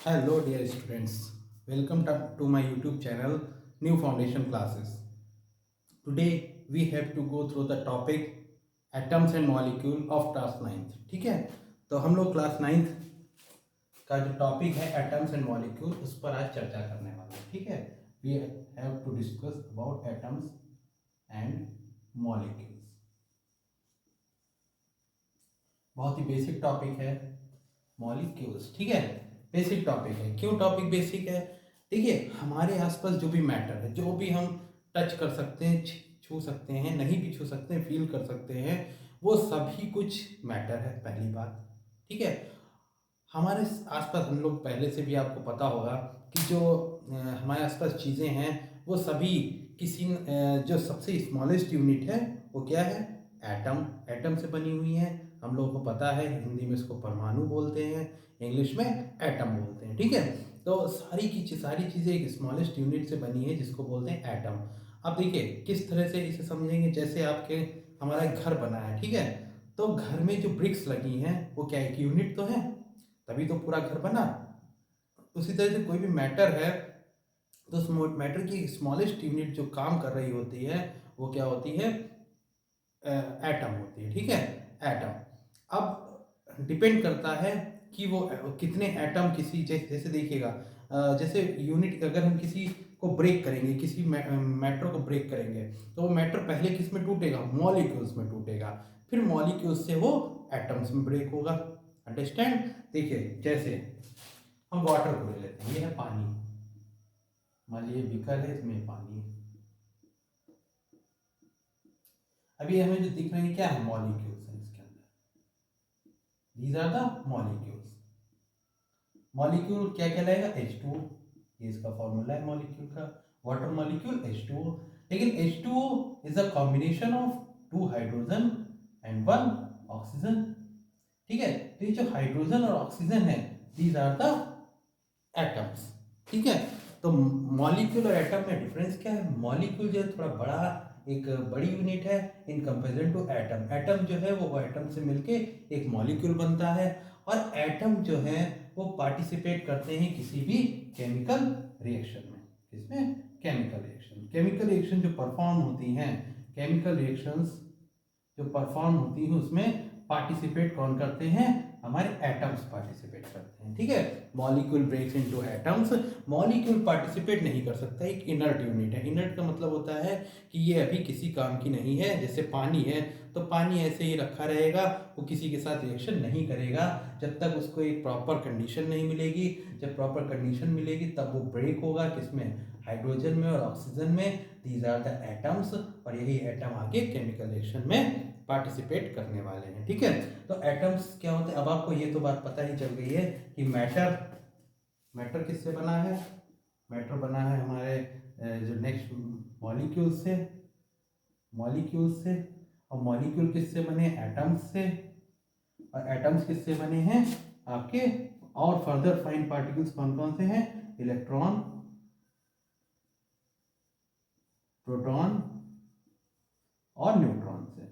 Hello dear students, welcome to my YouTube channel New Foundation Classes. Today we have to go through the topic atoms and molecule of class 9th. ठीक है, तो हम लोग class 9th का जो topic है atoms and molecule उस पर आज चर्चा करने वाले हैं. ठीक है, we have to discuss about atoms and molecules. बहुत ही बेसिक टॉपिक है मॉलिक्यूल्स. ठीक है, बेसिक टॉपिक है. क्यों टॉपिक बेसिक है? देखिए, हमारे आसपास जो भी मैटर है, जो भी हम टच कर सकते हैं, छू सकते हैं, नहीं भी छू सकते हैं, फील कर सकते हैं, वो सभी कुछ मैटर है. पहली बात. ठीक है, हमारे आसपास हम लोग पहले से भी आपको पता होगा कि जो हमारे आसपास चीज़ें हैं वो सभी किसी जो सबसे स्मॉलेस्ट यूनिट है वो क्या है? एटम. एटम से बनी हुई है. हम लोगों को पता है हिंदी में इसको परमाणु बोलते हैं, इंग्लिश में एटम बोलते हैं. ठीक है, तो सारी चीज़ें एक स्मॉलेस्ट यूनिट से बनी है जिसको बोलते हैं एटम. अब देखिए किस तरह से इसे समझेंगे. जैसे आपके हमारा एक घर बना है. ठीक है, तो घर में जो ब्रिक्स लगी हैं वो क्या एक यूनिट तो है, तभी तो पूरा घर बना. उसी तरह से कोई भी मैटर है तो उस मैटर की स्मॉलेस्ट यूनिट जो काम कर रही होती है वो क्या होती है? एटम होती है. ठीक है, एटम. अब डिपेंड करता है कि वो कितने एटम किसी जैसे देखिएगा, जैसे यूनिट अगर हम किसी को ब्रेक करेंगे, किसी मैटर को ब्रेक करेंगे तो वो मैटर पहले किस में टूटेगा? मॉलिक्यूल्स में टूटेगा. फिर मॉलिक्यूल्स से वो एटम्स में ब्रेक होगा. अंडरस्टैंड? देखिए जैसे हम वाटर को ले लेते हैं, ये है पानी. मान लीजिए बीकर है, इसमें पानी है. अभी हमें जो दिख रहे हैं क्या है? मॉलिक्यूल्स हैं इसके अंदर. These are the molecules. Molecule क्या कहलाएगा? H2O. ये इसका फॉर्मूला है मॉलिक्यूल का. Water molecule H2O. लेकिन H2O is a combination of two hydrogen and one oxygen. ठीक है, तो ये जो हाइड्रोजन और ऑक्सीजन है दीज आर द एटम्स. ठीक है, तो मॉलिक्यूल और एटम में डिफरेंस क्या है? मॉलिक्यूल जो है थोड़ा बड़ा, एक बड़ी यूनिट है in comparison to atom. Atom जो है वो एटम से मिलके एक मॉलिक्यूल बनता है. और एटम जो है वो पार्टिसिपेट करते हैं किसी भी केमिकल रिएक्शन में. किसमें? Chemical reaction. केमिकल रिएक्शन जो परफॉर्म होती हैं, केमिकल रिएक्शंस जो परफॉर्म होती है उसमें पार्टिसिपेट कौन करते हैं? हमारे एटम्स पार्टिसिपेट करते हैं. ठीक है, molecule breaks into atoms. Molecule participate नहीं कर सकता, एक इनर्ट यूनिट है. इनर्ट का मतलब होता है कि ये अभी किसी काम की नहीं है. जैसे पानी है तो पानी ऐसे ही रखा रहेगा, वो किसी के साथ रिएक्शन नहीं करेगा जब तक उसको एक प्रॉपर कंडीशन नहीं मिलेगी. जब प्रॉपर कंडीशन मिलेगी तब वो ब्रेक होगा. किसमें? हाइड्रोजन में और ऑक्सीजन में. These are the atoms. और यही एटम आगे केमिकल रिएक्शन में पार्टिसिपेट करने वाले हैं. ठीक है, तो एटम्स क्या होते हैं? अब आपको ये तो बात पता ही चल गई है कि मैटर, मैटर किससे बना है? मैटर बना है हमारे जो नेक्स्ट मॉलिक्यूल से. मॉलिक्यूल से. और मॉलिक्यूल किससे बने? एटम्स से. और एटम्स किससे बने हैं? आपके और फर्दर फाइन पार्टिकल्स कौन कौन से हैं? इलेक्ट्रॉन, प्रोटॉन और न्यूट्रॉन से.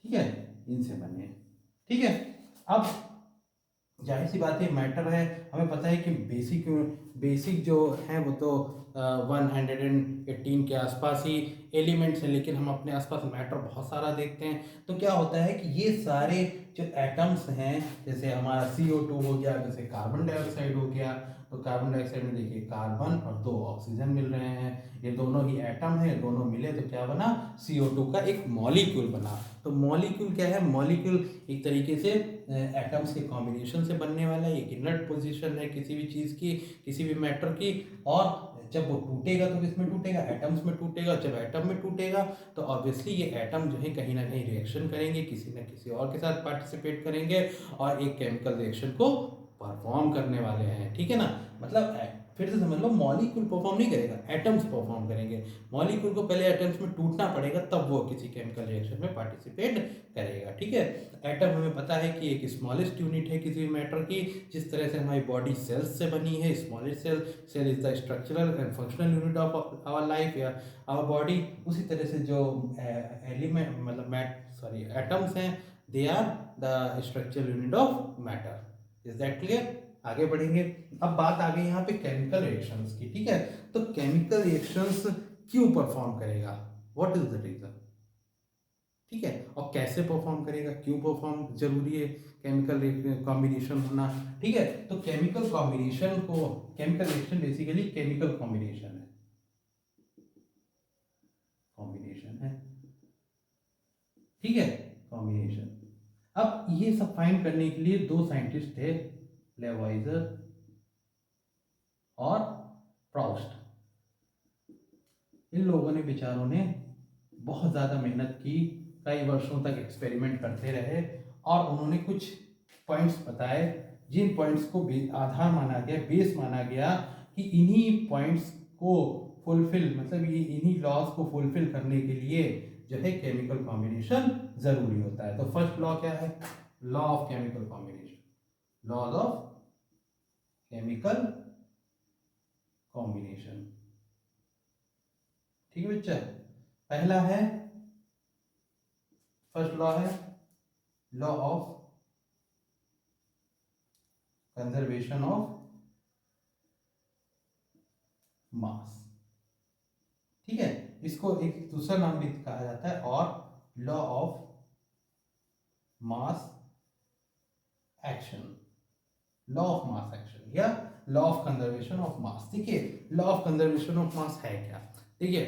ठीक है, इनसे बने हैं. ठीक है, अब जाहिर सी बात है मैटर है, हमें पता है कि बेसिक बेसिक जो है वो तो 118 के आसपास ही एलिमेंट्स हैं. लेकिन हम अपने आसपास मैटर बहुत सारा देखते हैं. तो क्या होता है कि ये सारे जो एटम्स हैं, जैसे हमारा CO2 हो गया, जैसे कार्बन डाइऑक्साइड हो गया, तो कार्बन डाइऑक्साइड में देखिए कार्बन और 2 ऑक्सीजन मिल रहे हैं. ये दोनों ही एटम है, दोनों मिले तो क्या बना? CO2 का एक मॉलिक्यूल बना. तो मॉलिक्यूल क्या है? मॉलिक्यूल एक तरीके से एटम्स के कॉम्बिनेशन से बनने वाला है. एक इनर्ट पोजीशन है किसी भी चीज़ की, किसी भी मैटर की. और जब वो टूटेगा तो किसमें टूटेगा? एटम्स में टूटेगा. जब एटम में टूटेगा तो ऑब्वियसली ये एटम जो है कहीं ना कहीं रिएक्शन करेंगे, किसी न किसी और के साथ पार्टिसिपेट करेंगे और एक केमिकल रिएक्शन को परफॉर्म करने वाले हैं. ठीक है ना? मतलब फिर से समझ लो, मॉलिक्यूल परफॉर्म नहीं करेगा, एटम्स परफॉर्म करेंगे. मॉलिक्यूल को पहले एटम्स में टूटना पड़ेगा तब वो किसी केमिकल रिएक्शन में पार्टिसिपेट करेगा. ठीक है, एटम हमें पता है कि एक स्मॉलेस्ट यूनिट है किसी भी मैटर की. जिस तरह से हमारी बॉडी सेल्स से बनी है, smallest cell is the structural and functional unit of our life या आवर बॉडी. उसी तरह से जो एलिमेंट मतलब एटम्स हैं, they are the structural unit of matter. Is that clear? आगे बढ़ेंगे। अब बात आ गई यहाँ पे केमिकल रिएक्शंस की, ठीक है। तो केमिकल रिएक्शंस क्यों परफॉर्म करेगा, व्हाट इज द रीजन, ठीक है, और कैसे परफॉर्म करेगा, क्यों परफॉर्म जरूरी है केमिकल कॉम्बिनेशन होना, ठीक है। तो केमिकल कॉम्बिनेशन को, chemical reaction basically chemical combination है, कॉम्बिनेशन है, ठीक है, कॉम्बिनेशन। अब ये सब फाइंड करने के लिए दो साइंटिस्ट थे, लेवाइजर और प्राउस्ट। इन लोगों ने, बेचारों ने बहुत ज़्यादा मेहनत की, कई वर्षों तक एक्सपेरिमेंट करते रहे और उन्होंने कुछ पॉइंट्स बताए, जिन पॉइंट्स को आधार माना गया, बेस माना गया कि इन्हीं पॉइंट्स को फुलफिल, मतलब ये इन्हीं लॉज को फुलफिल करने के लिए जो है केमिकल कॉम्बिनेशन जरूरी होता है। तो फर्स्ट लॉ क्या है, law of chemical combination, laws of chemical combination, ठीक है बच्चा। पहला है, फर्स्ट लॉ है law of conservation of mass, ठीक है। इसको एक दूसरा नाम भी कहा जाता है और law of mass action, law of mass action या law of conservation of mass. देखिए law of conservation of mass है क्या, देखिए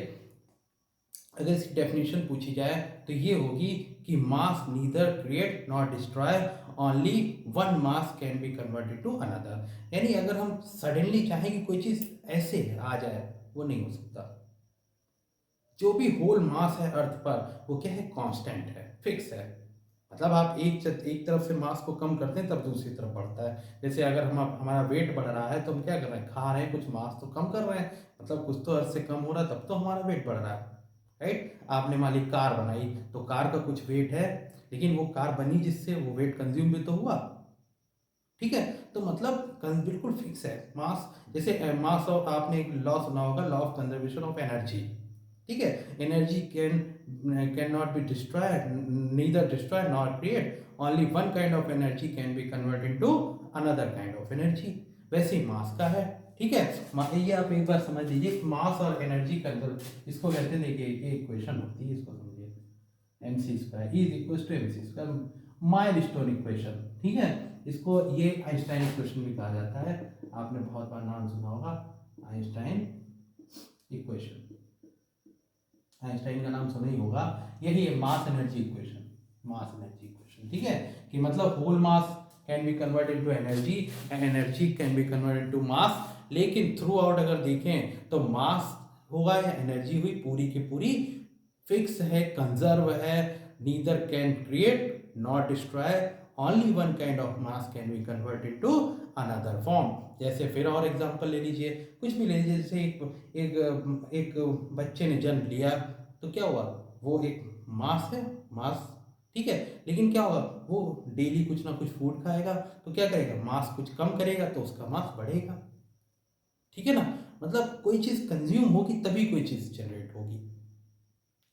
अगर इसकी डेफिनेशन पूछी जाए तो ये होगी कि mass neither create not destroy, only one mass can be converted to another. यानी अगर हम सडनली चाहें कि कोई चीज ऐसे आ जाए, वो नहीं हो सकता। जो भी होल मास है अर्थ पर वो क्या है, कांस्टेंट है, फिक्स है। मतलब आप एक तरफ से मास को कम करते हैं तब दूसरी तरफ बढ़ता है। जैसे अगर हमारा वेट बढ़ रहा है तो हम क्या कर रहे हैं, खा रहे हैं, कुछ मास तो कम कर रहे हैं, मतलब कुछ तो अर्थ से कम हो रहा है, तब तो हमारा वेट बढ़ रहा है, राइट। आपने मान ली कार बनाई तो कार का कुछ वेट है, लेकिन वो कार बनी जिससे वो वेट कंज्यूम भी तो हुआ, ठीक है। तो मतलब बिल्कुल फिक्स है मास। जैसे मास ऑफ, आपने एक लॉ सुना होगा, law of conservation of energy, ठीक है। Energy can not be destroyed, neither destroy nor create, only one kind of energy can B convert into another kind of energy. वैसे ही मास का है, ठीक है। ये आप एक बार समझ लीजिए, मास और एनर्जी कंजर्व, इसको कहते हैं, देखिए ये इक्वेशन होती है, इसको समझिए, mc square is equal to mc square, milestone equation, ठीक है। इसको ये आइंस्टाइन इक्वेशन भी कहा जाता है, आपने बहुत बार नाम सुना होगा आइंस्टाइन इक्वेशन, आइंस्टाइन का नाम सुना ही होगा। यही है mass energy equation, mass energy equation, ठीक है। कि मतलब whole mass can be converted into energy and energy can be converted into mass, लेकिन थ्रू आउट अगर देखें तो मास होगा या एनर्जी हुई, पूरी की पूरी फिक्स है, कंजर्व है, neither can create not destroy, only one kind of mass can be converted to another form. जैसे फिर और एग्जांपल ले लीजिए, कुछ भी ले लीजिए, जैसे एक बच्चे ने जन्म लिया तो क्या हुआ, वो एक मास है, मास, ठीक है। लेकिन क्या होगा, वो डेली कुछ ना कुछ फूड खाएगा तो क्या करेगा, मास कुछ कम करेगा तो उसका मास बढ़ेगा, ठीक है ना। मतलब कोई चीज कंज्यूम होगी तभी कोई चीज जनरेट होगी,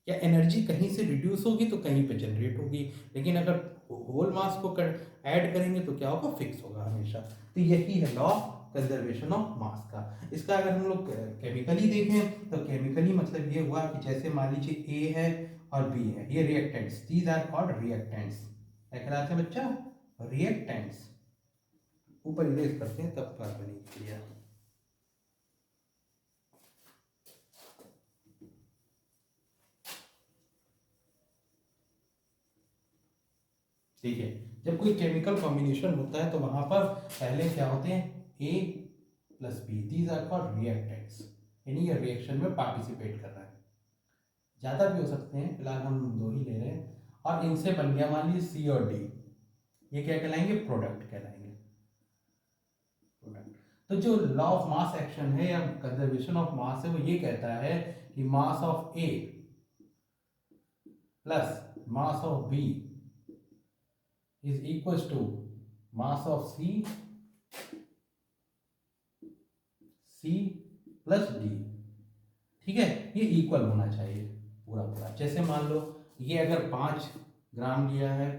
या एनर्जी कहीं से रिड्यूस होगी तो कहीं पे जनरेट होगी, लेकिन अगर होल मास को ऐड करेंगे तो क्या होगा, फिक्स होगा हमेशा। तो यही है लॉ कंजर्वेशन ऑफ मास का। इसका अगर हम लोग केमिकली देखें तो केमिकली मतलब ये हुआ कि जैसे मान लीजिए ए है और बी है, ये reactants, these are called reactants. क्या कहलाते हैं बच्चा, रिएक्टेंट्स। ऊपर इरेज करते हैं तब बात बनेगी क्लियर। ठीक है, जब कोई केमिकल कॉम्बिनेशन होता है तो वहां पर पहले क्या होते हैं, A plus B, these are called reactants, यानी ये रिएक्शन में पार्टिसिपेट कर रहा है। ज़्यादा भी हो सकते हैं, फिलहाल हम दो ही ले रहे हैं, और इनसे बन गया मान लीजिए सी और डी, ये क्या कहलाएंगे, प्रोडक्ट कहलाएंगे, प्रोडक्ट। तो जो लॉ ऑफ मास एक्शन है या कंजर्वेशन ऑफ मास है वो ये कहता है कि mass of A plus mass of B is equals to mass of C plus D, ठीक है। ये इक्वल होना चाहिए पूरा पूरा। जैसे मान लो ये अगर 5 ग्राम लिया है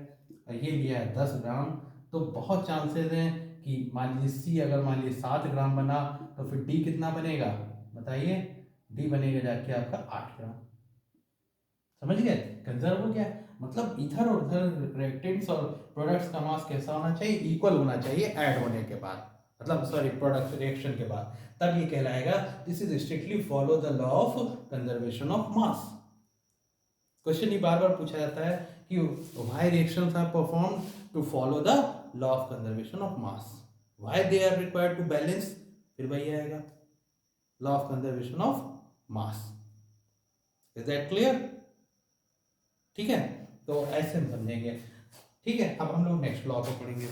और ये लिया है 10 ग्राम, तो बहुत चांसेस हैं कि मान लीजिए सी अगर मान लीजिए 7 ग्राम बना तो फिर डी कितना बनेगा बताइए, डी बनेगा जाके आपका 8 ग्राम। समझ गए, कंजर्व हो गया। मतलब इधर और उधर रिएक्टेंट्स और प्रोडक्ट्स का मास कैसा होना चाहिए, इक्वल होना चाहिए ऐड होने के बाद, मतलब सॉरी प्रोडक्ट रिएक्शन के बाद, तब ये कहलाएगा this is strictly follow the law of conservation of mass. Question ही बार बार पूछा जाता है कि why reactions are performed to follow the law of conservation of mass, why they are required to balance, फिर वही आएगा law of conservation of mass. Is that clear? ठीक है, तो ऐसे हम समझेंगे। ठीक है, अब हम लोग नेक्स्ट लॉ को पढ़ेंगे।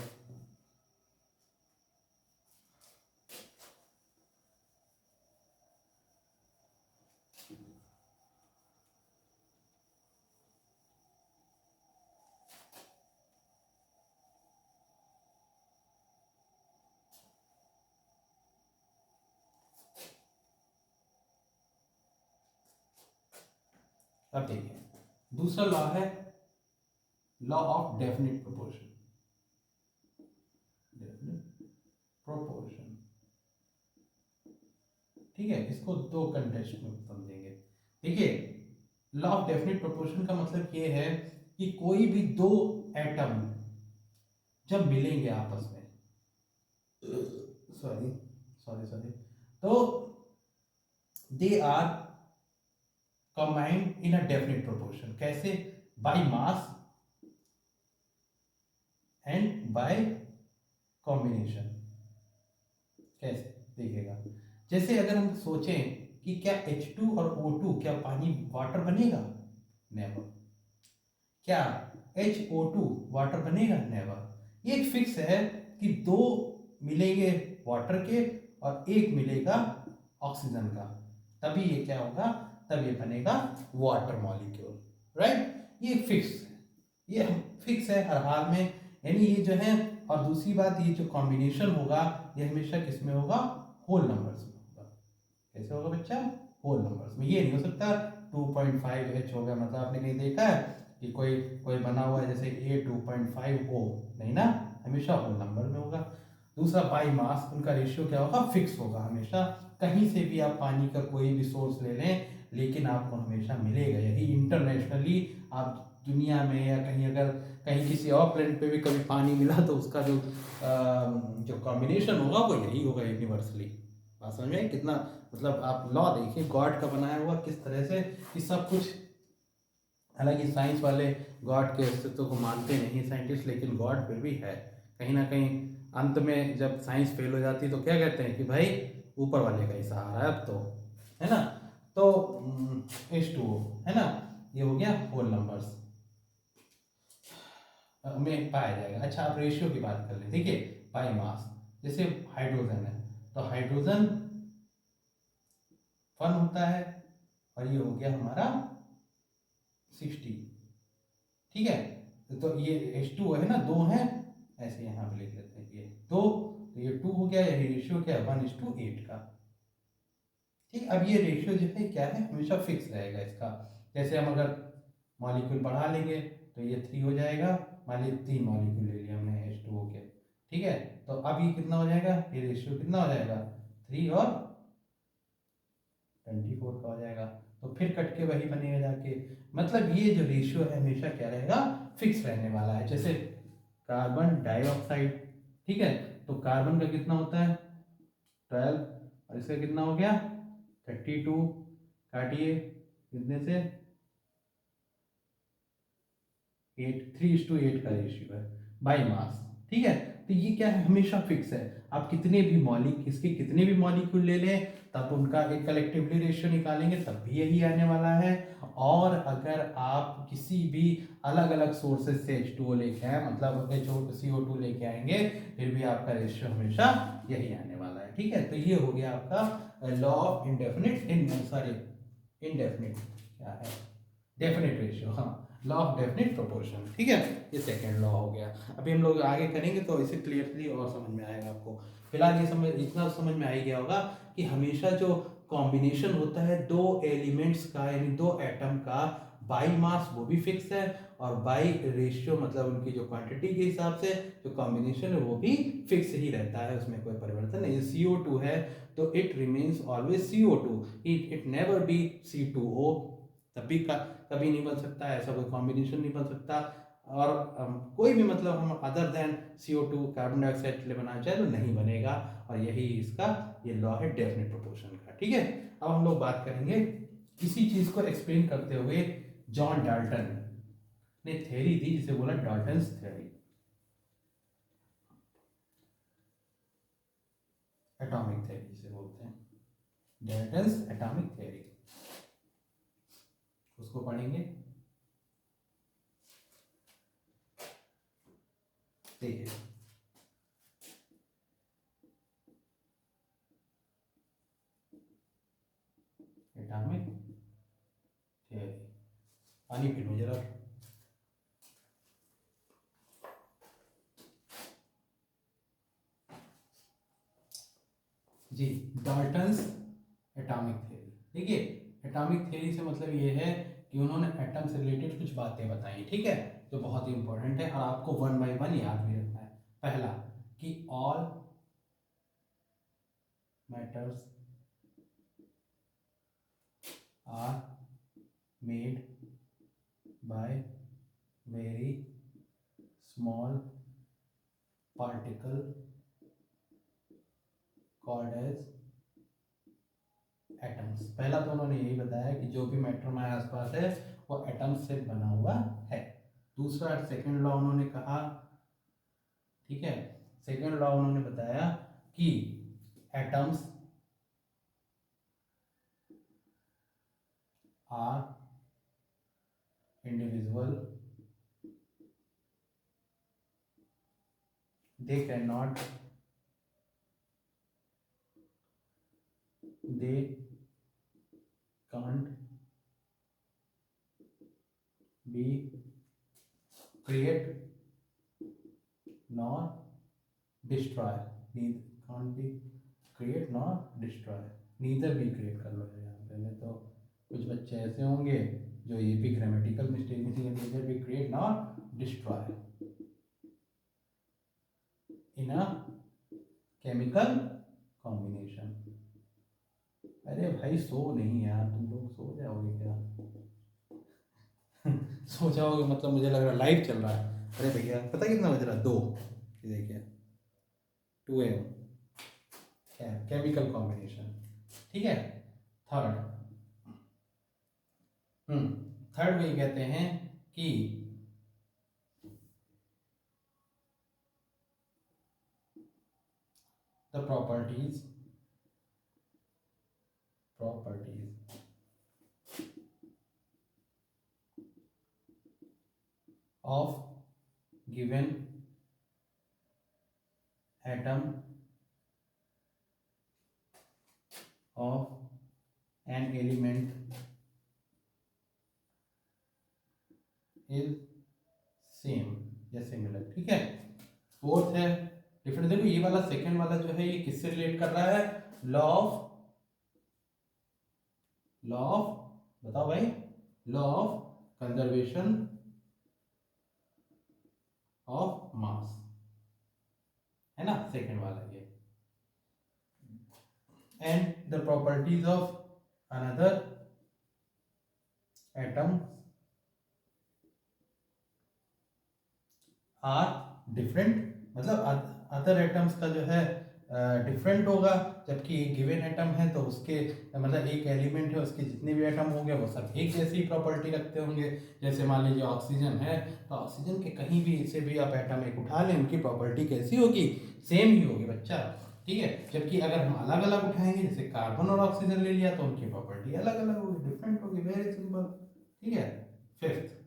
अब देखिए दूसरा लॉ है law of definite proportion. Definite proportion, ठीक है, इसको दो कंटेक्स्ट में समझेंगे। देखिए लॉ ऑफ डेफिनिट प्रोपोर्शन का मतलब ये है कि कोई भी दो एटम जब मिलेंगे आपस में, सॉरी सॉरी सॉरी, तो they are combined in a definite proportion. कैसे? By mass and by combination. कैसे देखिएगा, जैसे अगर हम सोचें कि क्या H2 और O2 क्या पानी वाटर बनेगा, नेवर। क्या HO2 वाटर बनेगा, नेवर। ये एक फिक्स है कि दो मिलेंगे वाटर के और एक मिलेगा ऑक्सीजन का, तभी ये क्या होगा, तब ये बनेगा वाटर मॉलिक्यूल, राइट। ये फिक्स है, ये फिक्स है हर हाल में, यानी ये जो है। और दूसरी बात, ये जो कॉम्बिनेशन होगा ये हमेशा किस में होगा, होल नंबर्स में होगा। कैसे होगा बच्चा, होल नंबर्स में। ये नहीं हो सकता 2.5H हो गया, मतलब आपने कहीं देखा है कि कोई कोई बना हुआ है जैसे A2.5O, नहीं ना, हमेशा होल नंबर में होगा। दूसरा बाई मास, उनका रेशियो क्या होगा, फिक्स होगा हमेशा। कहीं से भी आप पानी का कोई भी सोर्स ले लें लेकिन आपको हमेशा मिलेगा यही। इंटरनेशनली आप दुनिया में या कहीं अगर कहीं किसी और प्लेनेट पे भी कभी पानी मिला तो उसका जो कॉम्बिनेशन होगा वो यही होगा यूनिवर्सली। बात समझ में कितना, मतलब आप लॉ देखिए गॉड का बनाया हुआ किस तरह से कि सब कुछ। हालांकि साइंस वाले गॉड के अस्तित्व को मानते नहीं साइंटिस्ट, लेकिन गॉड फिर भी है कहीं ना कहीं। अंत में जब साइंस फेल हो जाती है तो क्या कहते हैं कि भाई ऊपर वाले का ही सहारा है अब तो, है ना। तो H2O है ना, ये हो गया होल नंबर्स में पाया जाएगा। अच्छा आप रेशियो की बात कर लें, देखिए बाई मास, जैसे हाइड्रोजन है तो हाइड्रोजन 1 होता है और ये हो गया हमारा 60, ठीक है। तो ये H2 है ना, 2 है, ऐसे यहाँ पे लिख लेते हैं ये 2, तो ये 2 हो गया, ये रेशियो क्या है 1:8 का। ठीक, अब ये रेशियो जो है क्या है, हमेशा फिक्स रहेगा इसका। जैसे हम अगर मॉलिक्यूल बढ़ा लेंगे तो ये 3 हो जाएगा, मान लीजिए 3 मॉलिक्यूल ले लिया हमने H2O के, ठीक है। तो अब ये कितना हो जाएगा, ये रेशियो कितना हो जाएगा, 3 और 24 का हो जाएगा। तो फिर कट के वही बनेगा जाके, मतलब ये जो रेशियो है हमेशा क्या रहेगा, फिक्स रहने वाला है। जैसे कार्बन डाइऑक्साइड, ठीक है, तो कार्बन का कितना होता है 12 और इसका कितना हो गया 32, काटिए कितने से 8, 3:8 का रेशियो है बाई मास, ठीक है। तो ये क्या है, हमेशा फिक्स है। आप कितने भी इसके कितने भी मॉलिक्यूल ले लें तब उनका एक कलेक्टिवली रेशियो निकालेंगे तब भी यही आने वाला है। और अगर आप किसी भी अलग अलग सोर्सेज से H2O लेके आए, मतलब CO2 लेके आएंगे, फिर भी आपका रेशियो हमेशा यही आने वाला है, ठीक है। तो ये हो गया आपका लॉ ऑफ इनडेफिनिट क्या है, डेफिनेट रेशियो, हाँ, लॉ ऑफ डेफिनेट प्रोपोर्शन, ठीक है। ये सेकंड लॉ हो गया। अभी हम लोग आगे करेंगे तो इसे क्लियरली और समझ में आएगा आपको। फिलहाल ये समझ, इतना समझ में आ ही गया होगा कि हमेशा जो कॉम्बिनेशन होता है दो एलिमेंट्स का, यानी दो एटम का, बाई मास वो भी फिक्स है, और बाई रेशियो मतलब उनकी जो क्वांटिटी के हिसाब से जो कॉम्बिनेशन है वो भी फिक्स ही रहता है, उसमें कोई परिवर्तन नहीं। CO2 है तो it remains always CO2, it never be C2O, तभी का कभी नहीं बन सकता, ऐसा कोई कॉम्बिनेशन नहीं बन सकता। और कोई भी मतलब हम other than CO2 carbon dioxide के लिए बनाना चाहे तो नहीं बनेगा, और यही इसका ये लॉ है डेफिनेट प्रोपोर्शन का। ठीक है, अब हम लोग बात करेंगे किसी चीज को एक्सप्लेन करते हुए जॉन डाल्टन ने थ्योरी दी जिसे बोला डाल्टन्स थ्योरी, एटॉमिक थ्योरी जिसे बोलते हैं, डाल्टन्स एटॉमिक थ्योरी, उसको पढ़ेंगे। देखिए एटॉमिक थ्योरी, पानी पी लो जरा। जी, डाल्टन्स एटॉमिक थ्योरी। देखिए एटॉमिक थ्योरी से मतलब ये है कि उन्होंने एटम से रिलेटेड कुछ बातें बताई, ठीक है, जो बहुत ही इंपॉर्टेंट है और आपको 1 बाय 1 याद भी रखना है। पहला कि all matters are made by very small particle called as atoms. पहला तो उन्होंने यही बताया कि जो भी मैटर हमारे आसपास है वो एटम्स से बना हुआ है। दूसरा सेकंड लॉ उन्होंने कहा, ठीक है, सेकंड लॉ उन्होंने बताया कि atoms are individual, they can not, they can't be create nor destroy, can't be create nor destroy, neither भी क्रिएट कर लो यहाँ पहले तो कुछ बच्चे ऐसे होंगे जो ये भी ग्रामेटिकल मिस्टेक नहीं है, neither भी create nor destroy in a chemical combination. अरे भाई सो नहीं यार, तुम लोग सो जाओगे क्या? सो जाओगे मतलब मुझे लग रहा है लाइव चल रहा है। अरे भैया पता कितना बज रहा है? 2, ये देखिए 2 AM, केमिकल कॉम्बिनेशन, ठीक है। थर्ड, थर्ड वे कहते हैं कि the properties of given atom of an element is same या सिमिलर, ठीक है। फोर्थ है डिफरेंट, देखो ये वाला सेकंड वाला जो है ये किससे रिलेट कर रहा है? लॉ ऑफ बताओ भाई, law of conservation of mass, है ना, सेकंड वाला ये। And the properties of another atom are different, मतलब अदर एटम्स का जो है डिफरेंट होगा, जबकि एक गिवन एटम है तो उसके मतलब एक एलिमेंट है उसके जितने भी एटम होंगे वो सब एक जैसी प्रॉपर्टी रखते होंगे। जैसे मान लीजिए ऑक्सीजन है तो ऑक्सीजन के कहीं भी से भी आप एटम एक उठा लें उनकी प्रॉपर्टी कैसी होगी? सेम ही होगी बच्चा, ठीक है। जबकि अगर हम अलग अलग उठाएंगे जैसे कार्बन और ऑक्सीजन ले लिया तो उनकी प्रॉपर्टी अलग अलग होगी, डिफरेंट होगी, वेरी सिंपल, ठीक है। फिफ्थ,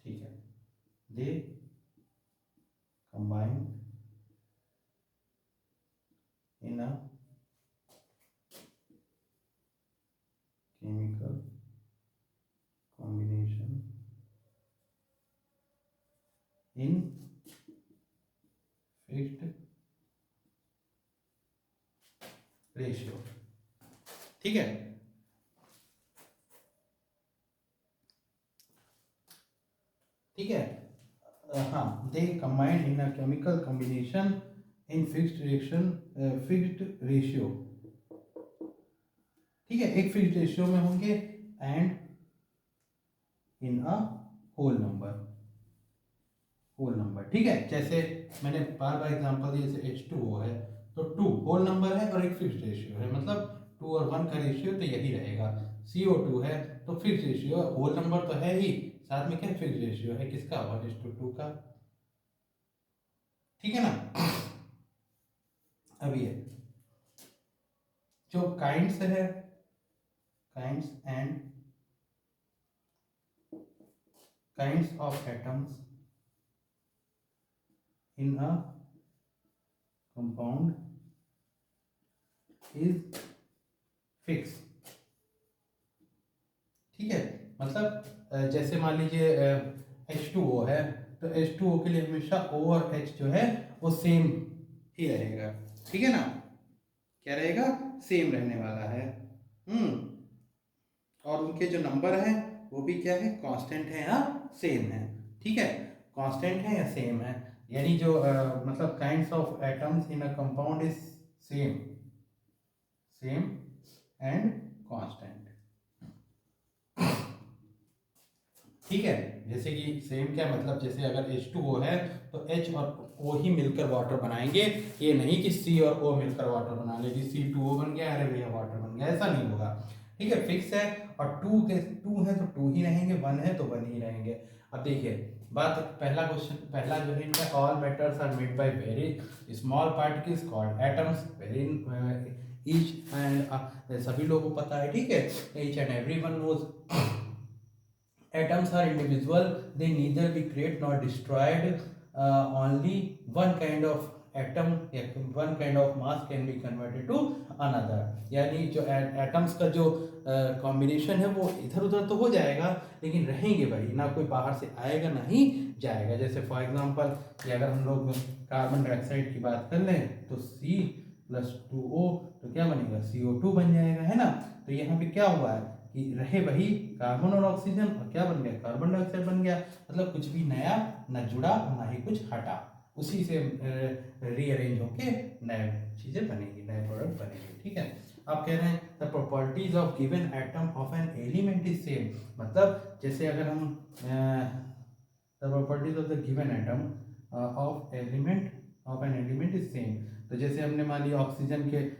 ठीक है, they combine in a chemical fixed ratio. ठीक है, ठीक है। हाँ, they combined in a chemical combination in fixed ratio. ठीक है, एक फिक्स्ड रेशियो में होंगे and in a whole number. ठीक है, जैसे मैंने बार बार एग्जांपल दिया, जैसे H2O है तो 2 होल नंबर है और एक फिक्स्ड रेशियो है, मतलब 2 और 1 का रेशियो तो यही रहेगा। CO2 है तो फिक्स्ड रेशियो, होल नंबर तो है ही, साथ में क्या फिक्स्ड रेशियो है किसका, 1:2 का। ठीक है ना। अब ये जो काइंड्स है, kinds and kinds of atoms in a compound is fix. ठीक है, मतलब जैसे मान लीजिए H2O है तो H2O के लिए हमेशा O और H जो है वो सेम ही रहेगा। ठीक है ना, क्या रहेगा, सेम रहने वाला है। और उनके जो नंबर है वो भी क्या है, कांस्टेंट है या सेम है। ठीक है, कांस्टेंट है या सेम है, यानी जो मतलब kinds of atoms in a compound is same same and constant. ठीक है, जैसे कि सेम क्या मतलब, जैसे अगर H2O है तो H और O ही मिलकर वाटर बनाएंगे, ये नहीं कि C और O मिलकर वाटर बना लेगी, C2O बन गया, अरे भैया वाटर बन गया, ऐसा नहीं होगा। ठीक है, फिक्स है, और 2 है तो 2 ही रहेंगे, 1 है तो 1 ही रहेंगे। अब देखिए बात, पहला क्वेश्चन, पहला जो है इनका, all matters are made by very small particles called atoms, very each and सभी लोगों को पता है। ठीक है, each and everyone knows atoms are individual, they neither be created nor destroyed, only one kind of atom, one kind of mass can be converted to another। यानी जो atoms का जो कॉम्बिनेशन है वो इधर उधर तो हो जाएगा, लेकिन रहेंगे भाई, ना कोई बाहर से आएगा ना ही जाएगा। जैसे फॉर एग्जांपल कि अगर हम लोग कार्बन डाइऑक्साइड की बात कर लें तो C+2O तो क्या बनेगा, CO2 बन जाएगा, है ना। तो यहाँ पे क्या हुआ है कि रहे वही कार्बन और ऑक्सीजन, और क्या बन गया, कार्बन डाइऑक्साइड बन गया। मतलब कुछ भी नया न जुड़ा ना ही कुछ हटा, उसी से रीअरेंज होके नए चीजें बनेगी, नए प्रोडक्ट बनेंगे। ठीक है, आप कह रहे हैं the properties of given atom of an element is same, मतलब जैसे अगर हम the properties of the given atom of an element is same, तो जैसे हमने मान लिया ऑक्सीजन के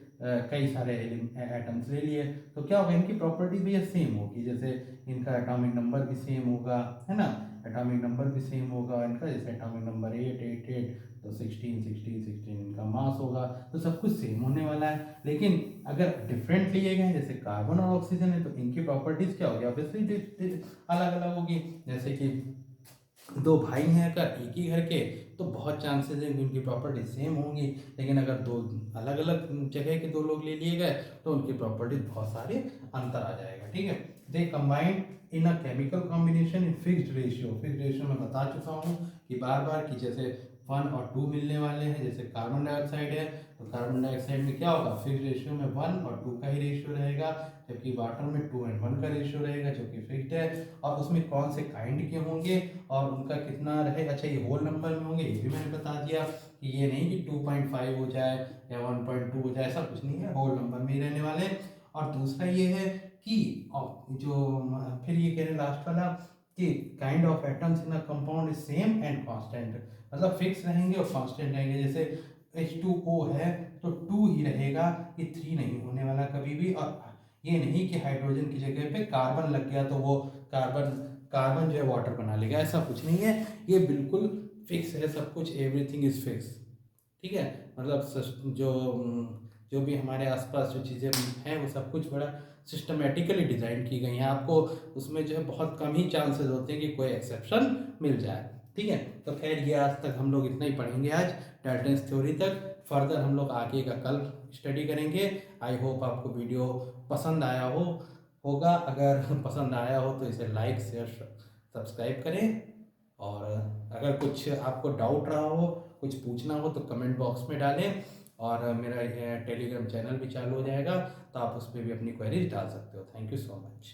कई सारे एटम्स ले लिए, तो क्या होगा, इनकी प्रॉपर्टीज भी सेम होगी, जैसे इनका एटॉमिक नंबर भी सेम होगा, है ना, एटॉमिक नंबर भी सेम होगा इनका, जैसे एटॉमिक नंबर 8 तो 16 इनका मास होगा, तो सब कुछ सेम होने वाला है। लेकिन अगर डिफरेंट लिए गए जैसे कार्बन और ऑक्सीजन है तो इनकी प्रॉपर्टीज क्या होगी, ऑब्वियसली अलग अलग होगी। जैसे कि दो भाई हैं अगर एक ही घर के तो बहुत चांसेस है कि उनकी प्रॉपर्टी सेम होंगी, लेकिन अगर दो अलग अलग जगह के दो लोग ले लिए गए तो उनकी प्रॉपर्टी बहुत सारे अंतर आ जाएगा। ठीक है, they combined in a chemical combination in fixed ratio. Fixed ratio में बता चुका हूँ कि बार बार कि जैसे 1 और 2 मिलने वाले हैं, जैसे कार्बन डाइऑक्साइड है तो कार्बन डाइऑक्साइड में क्या होगा, फिक्स्ड रेशियो में 1 और 2 का ही रेशियो रहेगा, जबकि वाटर में 2 और 1 का रेशियो रहेगा जो कि फिक्स्ड है। और उसमें कौन से काइंड के होंगे और उनका कितना रहे, अच्छा ये होल नंबर में होंगे, ये भी मैंने बता दिया कि ये नहीं कि 2.5 हो जाए या 1.2 हो जाए, ऐसा कुछ नहीं है, होल नंबर में ही रहने वाले। और दूसरा ये है कि जो फिर ये कह रहे लास्ट वाला कि kind of atoms in a compound is same and constant, मतलब फिक्स रहेंगे और कांस्टेंट रहेंगे। जैसे H2O है तो 2 ही रहेगा, ये 3 नहीं होने वाला कभी भी। और ये नहीं कि हाइड्रोजन की जगह पे कार्बन लग गया तो वो कार्बन कार्बन जो है वाटर बना लेगा, ऐसा कुछ नहीं है, ये बिल्कुल फिक्स है सब कुछ, एवरीथिंग इज फिक्स। ठीक है, मतलब जो भी हमारे आसपास जो चीज़ें हैं वो सब कुछ बड़ा सिस्टमेटिकली डिज़ाइन की गई हैं, आपको उसमें जो है बहुत कम ही चांसेस होते हैं कि कोई एक्सेप्शन मिल जाए। ठीक है, तो खैर ये आज तक हम लोग इतना ही पढ़ेंगे आज डाल्टन्स थ्योरी तक, फर्दर हम लोग आगे का कल स्टडी करेंगे। आई होप आपको वीडियो पसंद आया होगा, अगर पसंद आया हो तो इसे लाइक शेयर सब्सक्राइब करें और अगर कुछ आपको डाउट रहा हो, कुछ पूछना हो तो कमेंट बॉक्स में डालें, और मेरा टेलीग्राम चैनल भी चालू हो जाएगा, तो आप उस पर भी अपनी क्वेरीज डाल सकते हो। Thank you so much.